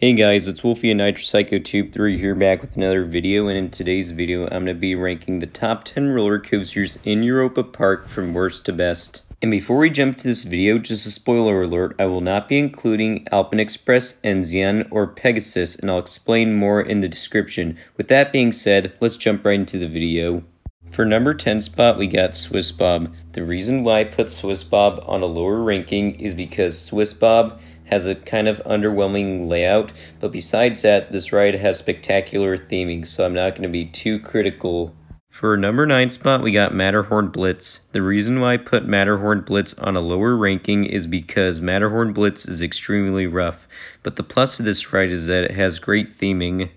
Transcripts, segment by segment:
Hey guys, it's Wolfie and NitroPsycho23 here back with another video, and in today's video I'm going to be ranking the top 10 roller coasters in Europa Park from worst to best. And before we jump to this video, just a spoiler alert, I will not be including Alpen Express, Enzian, or Pegasus, and I'll explain more in the description. With that being said, let's jump right into the video. For number 10 spot, we got Swiss Bob. The reason why I put Swiss Bob on a lower ranking is because Swiss Bob has a kind of underwhelming layout, but besides that, this ride has spectacular theming, so I'm not going to be too critical. For number 9 spot, we got Matterhorn Blitz. The reason why I put Matterhorn Blitz on a lower ranking is because Matterhorn Blitz is extremely rough, but the plus of this ride is that it has great theming.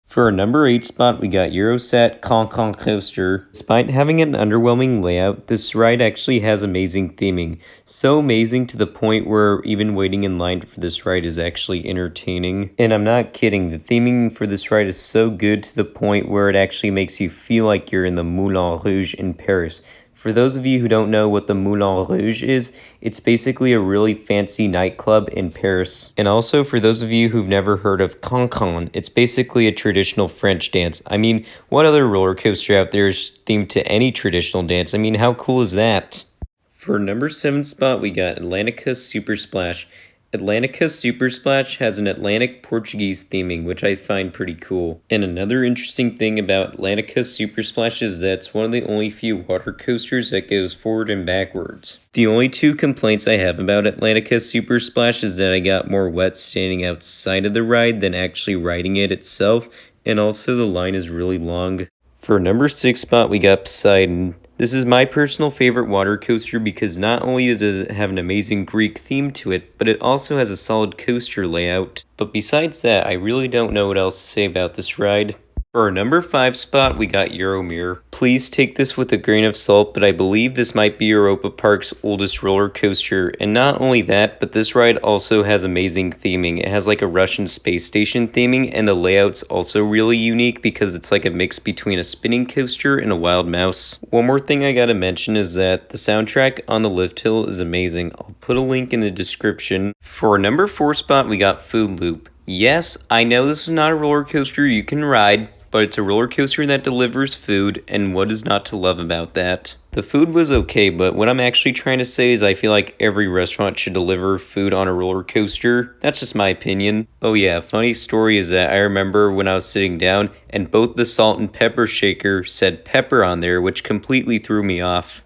For our number 8 spot, we got Eurosat Concon Coaster. Despite having an underwhelming layout, this ride actually has amazing theming. So amazing to the point where even waiting in line for this ride is actually entertaining. And I'm not kidding, the theming for this ride is so good to the point where it actually makes you feel like you're in the Moulin Rouge in Paris. For those of you who don't know what the Moulin Rouge is, it's basically a really fancy nightclub in Paris. And also for those of you who've never heard of Concon, it's basically a traditional French dance. I mean, what other roller coaster out there is themed to any traditional dance? I mean, how cool is that? For number 7 spot, we got Atlantica Super Splash. Atlantica Super Splash has an Atlantic Portuguese theming, which I find pretty cool. And another interesting thing about Atlantica Super Splash is that it's one of the only few water coasters that goes forward and backwards. The only two complaints I have about Atlantica Super Splash is that I got more wet standing outside of the ride than actually riding it itself, and also the line is really long. For number 6 spot, we got Poseidon. This is my personal favorite water coaster because not only does it have an amazing Greek theme to it, but it also has a solid coaster layout. But besides that, I really don't know what else to say about this ride. For our number 5 spot, we got Euromir. Please take this with a grain of salt, but I believe this might be Europa Park's oldest roller coaster. And not only that, but this ride also has amazing theming. It has like a Russian space station theming, and the layout's also really unique because it's like a mix between a spinning coaster and a wild mouse. One more thing I gotta mention is that the soundtrack on the lift hill is amazing. I'll put a link in the description. For our number 4 spot, we got Food Loop. Yes, I know this is not a roller coaster you can ride, but it's a roller coaster that delivers food, and what is not to love about that? The food was okay, but what I'm actually trying to say is I feel like every restaurant should deliver food on a roller coaster. That's just my opinion. Oh yeah, funny story is that I remember when I was sitting down, and both the salt and pepper shaker said pepper on there, which completely threw me off.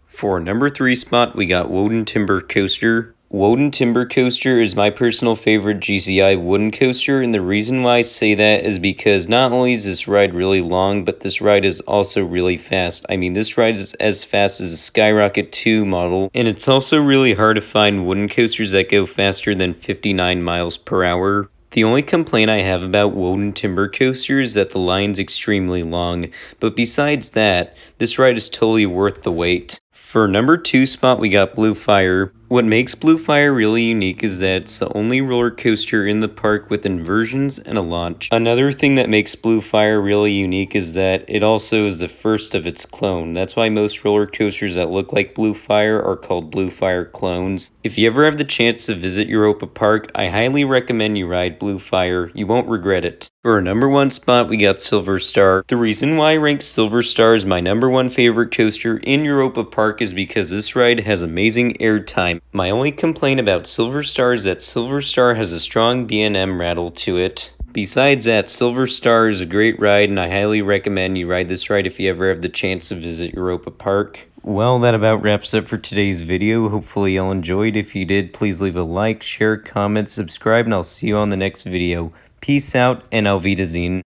For number 3 spot, we got Woden Timber Coaster. Woden Timber Coaster is my personal favorite GCI wooden coaster, and the reason why I say that is because not only is this ride really long, but this ride is also really fast. I mean, this ride is as fast as a Skyrocket 2 model, and it's also really hard to find wooden coasters that go faster than 59 miles per hour. The only complaint I have about Woden Timber Coaster is that the line's extremely long, but besides that, this ride is totally worth the wait. For number 2 spot, we got Blue Fire. What makes Blue Fire really unique is that it's the only roller coaster in the park with inversions and a launch. Another thing that makes Blue Fire really unique is that it also is the first of its clone. That's why most roller coasters that look like Blue Fire are called Blue Fire clones. If you ever have the chance to visit Europa Park, I highly recommend you ride Blue Fire. You won't regret it. For our number 1 spot, we got Silver Star. The reason why I rank Silver Star as my number 1 favorite coaster in Europa Park is because this ride has amazing airtime. My only complaint about Silver Star is that Silver Star has a strong B&M rattle to it. Besides that, Silver Star is a great ride, and I highly recommend you ride this ride if you ever have the chance to visit Europa Park. Well, that about wraps up for today's video. Hopefully y'all enjoyed. If you did, please leave a like, share, comment, subscribe, and I'll see you on the next video. Peace out, and auf Wiedersehen.